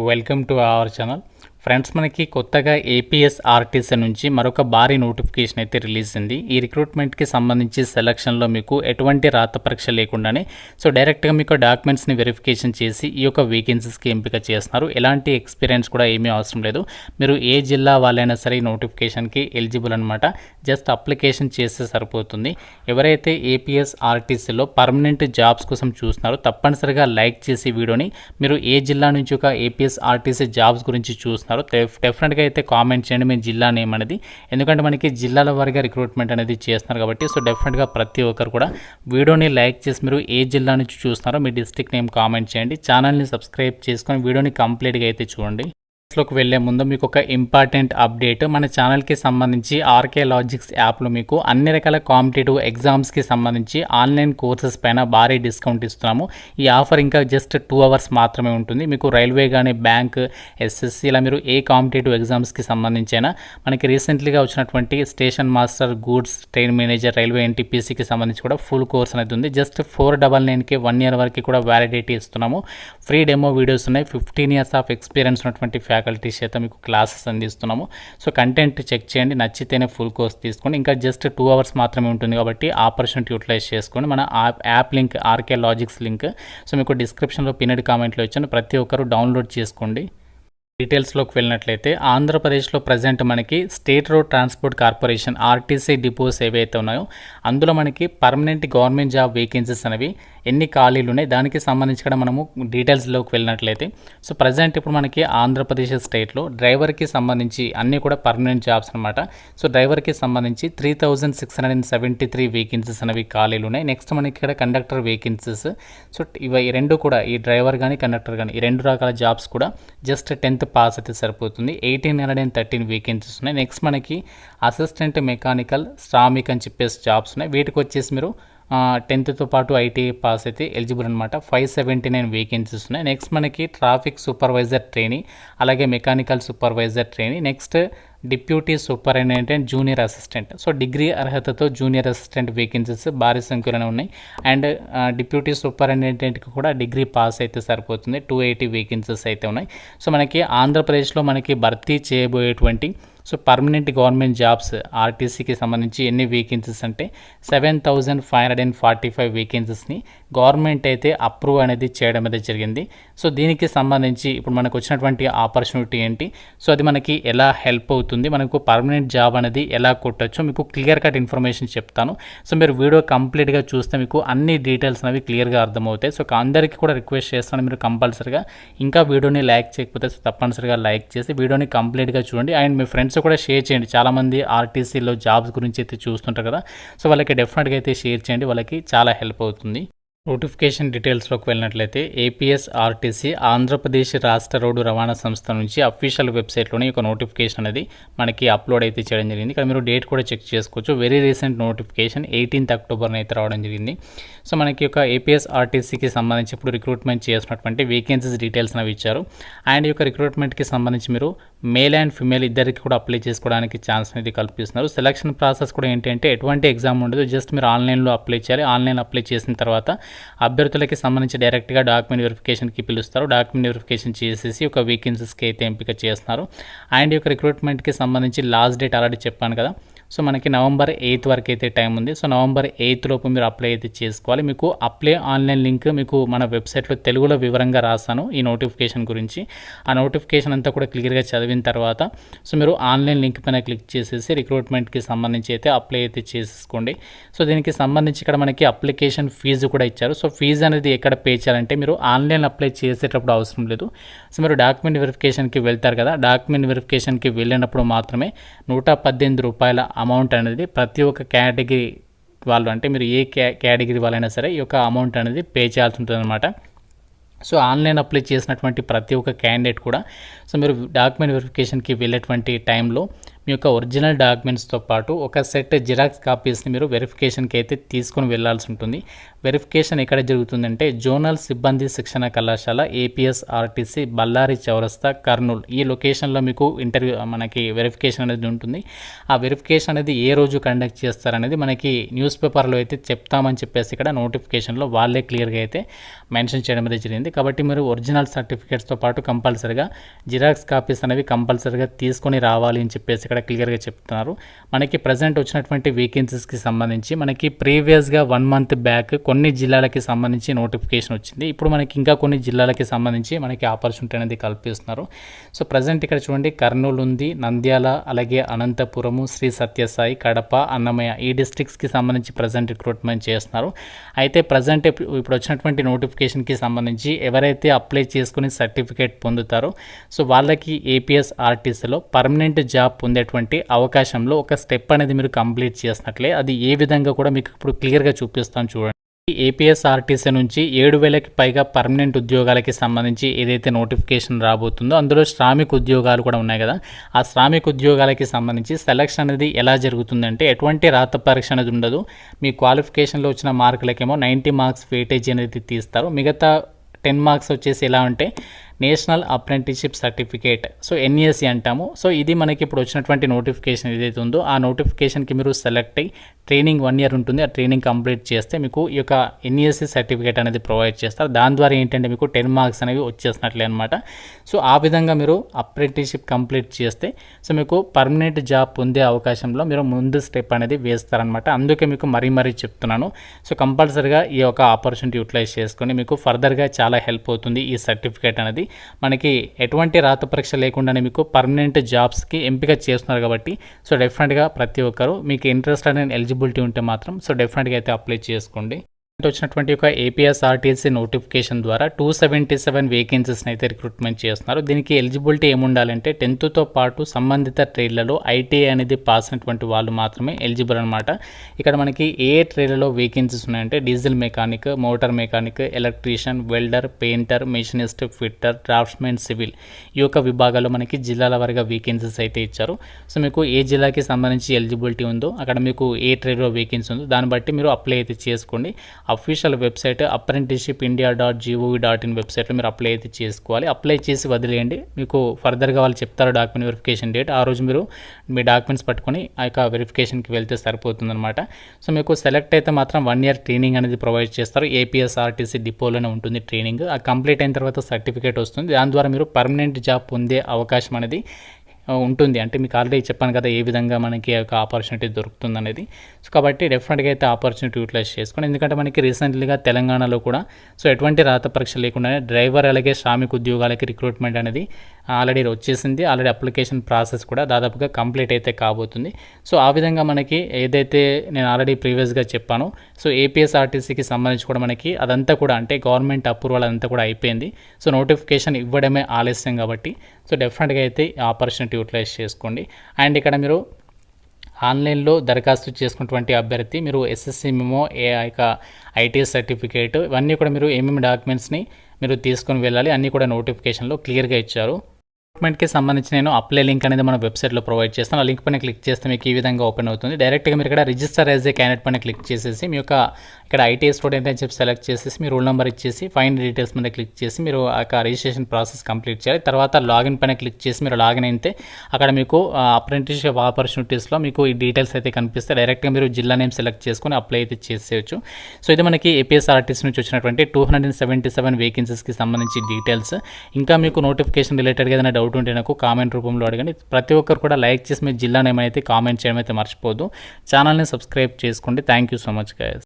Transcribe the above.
Welcome to our channel. Friends, మనకి కొత్తగా APSRTC నుంచి మరొక భారీ నోటిఫికేషన్ అయితే రిలీజ్ అయింది. ఈ రిక్రూట్మెంట్కి సంబంధించి సెలక్షన్లో మీకు ఎటువంటి రాత పరీక్ష లేకుండానే డైరెక్ట్గా మీకు డాక్యుమెంట్స్ని వెరిఫికేషన్ చేసి ఈ యొక్క వేకెన్సీస్కి ఎంపిక చేస్తున్నారు. ఎలాంటి ఎక్స్పీరియన్స్ కూడా ఏమీ అవసరం లేదు. మీరు ఏ జిల్లా వాళ్ళైనా సరే ఈ నోటిఫికేషన్కి ఎలిజిబుల్ అనమాట. జస్ట్ అప్లికేషన్ చేస్తే సరిపోతుంది. ఎవరైతే ఏపీఎస్ఆర్టీసీలో పర్మనెంట్ జాబ్స్ కోసం చూస్తున్నారో తప్పనిసరిగా లైక్ చేసి వీడియోని, మీరు ఏ జిల్లా నుంచి ఒక ఏపీఎస్ఆర్టీసీ జాబ్స్ గురించి చూస్తున్నారు డెఫినెట్గా అయితే కామెంట్ చేయండి మీ జిల్లా నేమ్ అనేది. ఎందుకంటే మనకి జిల్లాల వారిగా రిక్రూట్మెంట్ అనేది చేస్తున్నారు కాబట్టి డెఫినెట్గా ప్రతి ఒక్కరు కూడా వీడియోని లైక్ చేసి మీరు ఏ జిల్లా నుంచి చూస్తున్నారో మీ డిస్ట్రిక్ట్ నేమ్ కామెంట్ చేయండి. ఛానల్ని సబ్స్క్రైబ్ చేసుకొని వీడియోని కంప్లీట్గా అయితే చూడండి. లోకి వెళ్లే ముందు మీకు ఒక ఇంపార్టెంట్ అప్డేట్. మన ఛానల్కి సంబంధించి ఆర్కే లాజిక్స్ యాప్లో మీకు అన్ని రకాల కాంపిటేటివ్ ఎగ్జామ్స్కి సంబంధించి ఆన్లైన్ కోర్సెస్ పైన భారీ డిస్కౌంట్ ఇస్తున్నాము. ఈ ఆఫర్ ఇంకా జస్ట్ 2 అవర్స్ మాత్రమే ఉంటుంది. మీకు రైల్వే కానీ బ్యాంక్, ఎస్ఎస్సి ఇలా మీరు ఏ కాంపిటేటివ్ ఎగ్జామ్స్కి సంబంధించి అయినా మనకి రీసెంట్లీగా వచ్చినటువంటి station master, goods train manager, railway ఎన్టీపీసీకి సంబంధించి కూడా ఫుల్ కోర్స్ అనేది ఉంది. జస్ట్ 499కి 1 ఇయర్ వరకు కూడా వ్యాలిడిటీ ఇస్తున్నాము. ఫ్రీ డెమో వీడియోస్ ఉన్నాయి. 15 ఇయర్స్ ఆఫ్ ఎక్స్పీరియన్స్ ఉన్నటువంటి ఫ్యాకల్టీస్ చేత మీకు క్లాసెస్ అందిస్తున్నాము. కంటెంట్ చెక్ చేయండి, నచ్చితేనే ఫుల్ కోర్స్ తీసుకోండి. ఇంకా జస్ట్ 2 అవర్స్ మాత్రమే ఉంటుంది కాబట్టి ఆపర్చునిటీ యూటిలైజ్ చేసుకోండి. మన app link, RK Logics link మీకు డిస్క్రిప్షన్లో పిన్నెడ్ కామెంట్లో ఇచ్చాను. ప్రతి ఒక్కరు డౌన్లోడ్ చేసుకోండి. డీటెయిల్స్లోకి వెళ్ళినట్లయితే ఆంధ్రప్రదేశ్లో ప్రజెంట్ మనకి state road transport corporation RTC depots ఏవైతే ఉన్నాయో అందులో మనకి పర్మనెంట్ గవర్నమెంట్ జాబ్ వేకెన్సీస్ అనేవి ఎన్ని ఖాళీలు ఉన్నాయి దానికి సంబంధించి కూడా మనము డీటెయిల్స్లోకి వెళ్ళినట్లయితే ప్రజెంట్ ఇప్పుడు మనకి ఆంధ్రప్రదేశ్ స్టేట్లో డ్రైవర్కి సంబంధించి అన్నీ కూడా పర్మనెంట్ జాబ్స్ అనమాట. డ్రైవర్కి సంబంధించి 3673 వేకెన్సీస్ అనేవి ఖాళీలు ఉన్నాయి. నెక్స్ట్ మనకి ఇక్కడ కండక్టర్ వేకెన్సీస్. ఇవి ఈ రెండు కూడా, ఈ డ్రైవర్ కానీ కండక్టర్ కానీ ఈ రెండు రకాల జాబ్స్ కూడా జస్ట్ 10th పాస్ అయితే సరిపోతుంది. 1813 వేకెన్సీస్ ఉన్నాయి. నెక్స్ట్ మనకి అసిస్టెంట్ మెకానికల్, శ్రామిక్ అని చెప్పేసి జాబ్స్ ఉన్నాయి. వీటికి వచ్చేసి మీరు 10th పాటు ఐటీఐ పాస్ అయితే ఎలిజిబుల్ అనమాట. 579 వేకెన్సీస్ ఉన్నాయి. నెక్స్ట్ మనకి ట్రాఫిక్ సూపర్వైజర్ ట్రైనీ, అలాగే mechanical supervisor trainee, next deputy superintendent, junior assistant. Degree అర్హతతో జూనియర్ అసిస్టెంట్ వేకెన్సీస్ భారీ సంఖ్యలోనే ఉన్నాయి. అండ్ డిప్యూటీ సూపరింటెండెంట్కి కూడా డిగ్రీ పాస్ అయితే సరిపోతుంది. 280 వేకెన్సీస్ అయితే ఉన్నాయి. మనకి ఆంధ్రప్రదేశ్లో మనకి భర్తీ చేయబోయేటువంటి పర్మనెంట్ గవర్నమెంట్ జాబ్స్ ఆర్టీసీకి సంబంధించి ఎన్ని వేకెన్సీస్ అంటే 7545 వేకెన్సీస్ని గవర్నమెంట్ అయితే అప్రూవ్ అనేది చేయడం అనేది జరిగింది. దీనికి సంబంధించి ఇప్పుడు మనకు వచ్చినటువంటి ఆపర్చునిటీ ఏంటి, అది మనకి ఎలా హెల్ప్ అవుతుంది, మనకు పర్మనెంట్ జాబ్ అనేది ఎలా కొట్టచ్చు, మీకు క్లియర్ కట్ ఇన్ఫర్మేషన్ చెప్తాను. మీరు వీడియో కంప్లీట్గా చూస్తే మీకు అన్ని డీటెయిల్స్ అనేవి క్లియర్గా అర్థమవుతాయి. అందరికీ కూడా రిక్వెస్ట్ చేస్తాను, మీరు కంపల్సరిగా ఇంకా వీడియోని లైక్ చేయకపోతే తప్పనిసరిగా లైక్ చేసి వీడియోని కంప్లీట్గా చూడండి. అండ్ మీ ఫ్రెండ్స్ కూడా షేర్ చేయండి. చాలామంది ఆర్టీసీలో జాబ్స్ గురించి అయితే చూస్తుంటారు కదా, వాళ్ళకి డెఫినెట్గా అయితే షేర్ చేయండి, వాళ్ళకి చాలా హెల్ప్ అవుతుంది. నోటిఫికేషన్ డీటెయిల్స్లోకి వెళ్ళినట్లయితే ఏపీఎస్ఆర్టీసీ ఆంధ్రప్రదేశ్ రాష్ట్ర రోడ్డు రవాణా సంస్థ నుంచి అఫీషియల్ వెబ్సైట్లోనే ఒక నోటిఫికేషన్ అనేది మనకి అప్లోడ్ అయితే చేయడం జరిగింది. ఇక్కడ మీరు డేట్ కూడా చెక్ చేసుకోవచ్చు. వెరీ రీసెంట్ నోటిఫికేషన్ 18th అక్టోబర్న అయితే రావడం జరిగింది. మనకి ఒక ఏపీఎస్ఆర్టీసీకి సంబంధించి ఇప్పుడు రిక్రూట్మెంట్ చేసినటువంటి వేకెన్సీస్ డీటెయిల్స్ అనేవి ఇచ్చారు. అండ్ ఈ యొక్క రిక్రూట్మెంట్కి సంబంధించి మీరు మేల్ అండ్ ఫిమేల్ ఇద్దరికి కూడా అప్లై చేసుకోవడానికి ఛాన్స్ అనేది కల్పిస్తున్నారు. సెలక్షన్ ప్రాసెస్ కూడా ఏంటంటే ఎటువంటి ఎగ్జామ్ ఉండదు, జస్ట్ మీరు ఆన్లైన్లో అప్లై చేయాలి. ఆన్లైన్ అప్లై చేసిన తర్వాత అభ్యర్థులకి సంబంధించి డైరెక్ట్గా డాక్యుమెంట్ వెరిఫికేషన్కి పిలుస్తారు. డాక్యుమెంట్ వెరిఫికేషన్ చేసేసి ఒక వేకెన్సీస్కి అయితే ఎంపిక చేస్తున్నారు. అండ్ ఈ యొక్క రిక్రూట్మెంట్కి సంబంధించి లాస్ట్ డేట్ ఆల్రెడీ చెప్పాను కదా, మనకి November 8th వరకు అయితే టైం ఉంది. November 8th లోపు మీరు అప్లై అయితే చేసుకోవాలి. మీకు అప్లై ఆన్లైన్ లింక్ మీకు మన వెబ్సైట్లో తెలుగులో వివరంగా రాస్తాను ఈ నోటిఫికేషన్ గురించి. ఆ నోటిఫికేషన్ అంతా కూడా క్లియర్గా చదివిన తర్వాత మీరు ఆన్లైన్ లింక్ పైన క్లిక్ చేసేసి రిక్రూట్మెంట్కి సంబంధించి అయితే అప్లై అయితే చేసేసుకోండి. దీనికి సంబంధించి ఇక్కడ మనకి అప్లికేషన్ ఫీజు కూడా ఇచ్చారు. ఫీజు అనేది ఎక్కడ పే చేయాలంటే మీరు ఆన్లైన్ అప్లై చేసేటప్పుడు అవసరం లేదు. మీరు డాక్యుమెంట్ వెరిఫికేషన్కి వెళ్తారు కదా, డాక్యుమెంట్ వెరిఫికేషన్కి వెళ్ళినప్పుడు మాత్రమే ₹118 అమౌంట్ అనేది ప్రతి ఒక్క కేటగిరీ వాళ్ళు, అంటే మీరు ఏ కేటగిరీ వాళ్ళైనా సరే ఈ యొక్క అమౌంట్ అనేది పే చేయాల్సి ఉంటుంది అనమాట. ఆన్లైన్ అప్లై చేసినటువంటి ప్రతి ఒక్క క్యాండిడేట్ కూడా మీరు డాక్యుమెంట్ వెరిఫికేషన్కి వెళ్ళేటువంటి టైంలో మీ యొక్క ఒరిజినల్ డాక్యుమెంట్స్తో పాటు ఒక సెట్ జిరాక్స్ కాపీస్ని మీరు వెరిఫికేషన్కి అయితే తీసుకొని వెళ్ళాల్సి ఉంటుంది. వెరిఫికేషన్ ఎక్కడ జరుగుతుందంటే జోనల్ సిబ్బంది శిక్షణ కళాశాల ఏపీఎస్ ఆర్టీసీ బళ్ళారి చౌరస్తా కర్నూలు ఈ లొకేషన్లో మీకు మనకి వెరిఫికేషన్ అనేది ఉంటుంది. ఆ వెరిఫికేషన్ అనేది ఏ రోజు కండక్ట్ చేస్తారనేది మనకి న్యూస్ పేపర్లో అయితే చెప్తామని చెప్పేసి ఇక్కడ నోటిఫికేషన్లో వాళ్ళే క్లియర్గా అయితే మెన్షన్ చేయడం అనేది జరిగింది. కాబట్టి మీరు ఒరిజినల్ సర్టిఫికేట్స్తో పాటు కంపల్సరీగా జిరాక్స్ కాపీస్ అనేవి కంపల్సరీగా తీసుకొని రావాలి అని చెప్పేసి ఇక్కడ క్లియర్గా చెప్తున్నారు. మనకి ప్రజెంట్ వచ్చినటువంటి వేకెన్సీస్కి సంబంధించి మనకి ప్రీవియస్గా 1 మంత్ బ్యాక్ కొన్ని జిల్లాలకి సంబంధించి నోటిఫికేషన్ వచ్చింది. ఇప్పుడు మనకి ఇంకా కొన్ని జిల్లాలకి సంబంధించి మనకి ఆపర్చునిటీ అనేది కల్పిస్తున్నారు. సో ప్రజెంట్ ఇక్కడ చూడండి కర్నూలు ఉంది, నంద్యాల, అలాగే అనంతపురము, శ్రీ సత్యసాయి, కడప, అన్నమయ్య ఈ డిస్ట్రిక్ట్స్కి సంబంధించి ప్రజెంట్ రిక్రూట్మెంట్ చేస్తున్నారు. అయితే ప్రజెంట్ ఇప్పుడు వచ్చినటువంటి నోటిఫికేషన్కి సంబంధించి ఎవరైతే అప్లై చేసుకుని సర్టిఫికేట్ పొందుతారో సో వాళ్ళకి ఏపీఎస్ ఆర్టీసీలో పర్మనెంట్ జాబ్ పొందేటువంటి అవకాశంలో ఒక స్టెప్ అనేది మీరు కంప్లీట్ చేసినట్లే అది ఏ విధంగా కూడా మీకు ఇప్పుడు క్లియర్గా చూపిస్తాను చూడండి. ఏపీఎస్ ఆర్టీసీ నుంచి 7,000కి పైగా పర్మనెంట్ ఉద్యోగాలకి సంబంధించి ఏదైతే నోటిఫికేషన్ రాబోతుందో అందులో శ్రామిక ఉద్యోగాలు కూడా ఉన్నాయి కదా, ఆ శ్రామిక ఉద్యోగాలకి సంబంధించి సెలక్షన్ అనేది ఎలా జరుగుతుందంటే ఎటువంటి రాత పరీక్ష అనేది ఉండదు. మీ క్వాలిఫికేషన్లో వచ్చిన మార్కులకేమో 90 మార్క్స్ వెయిటేజ్ అనేది తీస్తారు. మిగతా 10 మార్క్స్ వచ్చేసి ఎలా అంటే నేషనల్ అప్రెంటిస్షిప్ సర్టిఫికేట్, సో ఎన్ఈఎస్సి అంటాము. సో ఇది మనకి ఇప్పుడు వచ్చినటువంటి నోటిఫికేషన్ ఏదైతే ఉందో ఆ నోటిఫికేషన్కి మీరు సెలెక్ట్ అయ్యి ట్రైనింగ్ 1 ఇయర్ ఉంటుంది. ఆ ట్రైనింగ్ కంప్లీట్ చేస్తే మీకు ఈ యొక్క ఎన్ఈఎస్సి సర్టిఫికేట్ అనేది ప్రొవైడ్ చేస్తారు. దాని ద్వారా ఏంటంటే మీకు 10 మార్క్స్ అనేవి వచ్చేసినట్లే అనమాట. సో ఆ విధంగా మీరు అప్రెంటిస్షిప్ కంప్లీట్ చేస్తే సో మీకు పర్మనెంట్ జాబ్ పొందే అవకాశంలో మీరు ముందు స్టెప్ అనేది వేస్తారనమాట. అందుకే మీకు మరీ చెప్తున్నాను. సో కంపల్సరీగా ఈ యొక్క ఆపర్చునిటీ యూటిలైజ్ చేసుకొని మీకు ఫర్దర్గా చాలా హెల్ప్ అవుతుంది. ఈ సర్టిఫికేట్ అనేది మనకి ఎటువంటి రాత పరీక్ష లేకుండానే మీకు పర్మనెంట్ జాబ్స్కి ఎంపిక చేస్తున్నారు కాబట్టి సో డెఫినెట్గా ప్రతి ఒక్కరు మీకు ఇంట్రెస్ట్ అనేది ఎలిజిబిలిటీ ఉంటే మాత్రం సో డెఫినెట్గా అయితే అప్లై చేసుకోండి. వచ్చినటువంటి ఒక ఏపీఎస్ ఆర్టీసీ నోటిఫికేషన్ ద్వారా 277 వేకెన్సీస్ని అయితే రిక్రూట్మెంట్ చేస్తున్నారు. దీనికి ఎలిజిబిలిటీ ఏముండాలంటే 10తో పాటు సంబంధిత ట్రేడ్లలో ఐటీఐ అనేది పాస్ అయినటువంటి వాళ్ళు మాత్రమే ఎలిజిబుల్ అనమాట. ఇక్కడ మనకి ఏ ట్రేడ్లలో వేకెన్సీస్ ఉన్నాయంటే diesel mechanic, motor mechanic, electrician, welder, painter, machinist, fitter, draughtsmen, civil ఈ యొక్క విభాగాల్లో మనకి జిల్లాల వారీగా వేకెన్సీస్ అయితే ఇచ్చారు. సో మీకు ఏ జిల్లాకి సంబంధించి ఎలిజిబిలిటీ ఉందో అక్కడ మీకు ఏ ట్రేడ్లో వేకెన్సీ ఉందో దాన్ని బట్టి మీరు అప్లై అయితే చేసుకోండి. అఫీషియల్ వెబ్సైట్ apprenticeshipindia.gov.in వెబ్సైట్లో మీరు అప్లై అయితే చేసుకోవాలి. అప్లై చేసి వదిలేయండి. మీకు ఫర్దర్గా వాళ్ళు చెప్తారు డాక్యుమెంట్ వెరిఫికేషన్ డేట్, ఆ రోజు మీరు మీ డాక్యుమెంట్స్ పట్టుకొని ఆ యొక్క వెరిఫికేషన్కి వెళ్తే సరిపోతుందన్నమాట. సో మీకు సెలెక్ట్ అయితే మాత్రం 1 ఇయర్ ట్రైనింగ్ అనేది ప్రొవైడ్ చేస్తారు. ఏపీఎస్ ఆర్టీసీ డిపోలోనే ఉంటుంది ట్రైనింగ్. ఆ కంప్లీట్ అయిన తర్వాత సర్టిఫికేట్ వస్తుంది. దాని ద్వారా మీరు పర్మనెంట్ జాబ్ పొందే అవకాశం అనేది ఉంటుంది. అంటే మీకు ఆల్రెడీ చెప్పాను కదా ఏ విధంగా మనకి ఒక ఆపర్చునిటీ దొరుకుతుంది అనేది. సో కాబట్టి డెఫినెట్గా అయితే ఆపర్చునిటీ యూటిలైజ్ చేసుకోండి. ఎందుకంటే మనకి రీసెంట్లీగా తెలంగాణలో కూడా సో ఎటువంటి రాత పరీక్ష లేకుండానే డ్రైవర్ అలాగే శ్రామిక ఉద్యోగాలకి రిక్రూట్మెంట్ అనేది ఆల్రెడీ వచ్చేసింది. ఆల్రెడీ అప్లికేషన్ ప్రాసెస్ కూడా దాదాపుగా కంప్లీట్ అయితే కాబోతుంది. సో ఆ విధంగా మనకి ఏదైతే నేను ఆల్రెడీ ప్రీవియస్గా చెప్పానో సో ఏపీఎస్ఆర్టీసీకి సంబంధించి కూడా మనకి అదంతా కూడా అంటే గవర్నమెంట్ అప్రూవల్ అదంతా కూడా అయిపోయింది. సో నోటిఫికేషన్ ఇవ్వడమే ఆలస్యం కాబట్టి సో డెఫినెట్గా అయితే ఆపర్చునిటీ యూటిలైజ్ చేసుకోండి. అండ్ ఇక్కడ మీరు ఆన్లైన్లో దరఖాస్తు చేసుకున్నటువంటి అభ్యర్థి మీరు ఎస్ఎస్సి మెమో ఐటీఎస్ సర్టిఫికేట్ ఇవన్నీ కూడా మీరు ఏమేమి డాక్యుమెంట్స్ని మీరు తీసుకొని వెళ్ళాలి అన్నీ కూడా నోటిఫికేషన్లో క్లియర్గా ఇచ్చారు. రిక్రూట్మెంట్కి సంబంధించి నేను అప్లై లింక్ అనేది మన వెబ్సైట్లో ప్రొవైడ్ చేస్తాను. ఆ లింక్ పైన క్లిక్ చేస్తే మీకు ఈ విధంగా ఓపెన్ అవుతుంది. డైరెక్ట్గా మీరు ఇక్కడ రిజిస్టర్ యాజ్ ఏ క్యాండిడేట్ పైన క్లిక్ చేసేసి మీ యొక్క ఇక్కడ ఐటీఐ స్టూడెంట్ అని చెప్పి సెలెక్ట్ చేసేసి మీ రూల్ నెంబర్ ఇచ్చేసి ఫైండ్ డీటెయిల్స్ మీద క్లిక్ చేసి మీరు ఆ యొక్క రిజిస్ట్రేషన్ ప్రాసెస్ కంప్లీట్ చేయాలి. తర్వాత లాగిన్ పైన క్లిక్ చేసి మీరు లాగిన్ అయితే అక్కడ మీకు అప్రెంటిస్షిప్ ఆపర్చునిటీస్లో మీకు ఈ డీటెయిల్స్ అయితే కనిపిస్తే డైరెక్ట్గా మీరు జిల్లా నేమ్ సెలెక్ట్ చేసుకొని అప్లై అయితే చేసేయచ్చు. సో ఇది మనకి ఏపీఎస్ఆర్టీసీ నుంచి వచ్చినటువంటి 277 వేకెన్సీస్కి సంబంధించి డీటెయిల్స్. ఇంకా మీకు నోటిఫికేషన్ రిలేటెడ్గా ఏదైనా డౌట్ ఉంటే నాకు కామెంట్ రూపంలో అడగండి. ప్రతి ఒక్కరు కూడా లైక్ చేసి మీ జిల్లా నేమ్ అయితే కామెంట్ చేయడం అయితే మర్చిపోద్దు. ఛానల్ని సబ్స్క్రైబ్ చేసుకోండి. Thank you so much guys.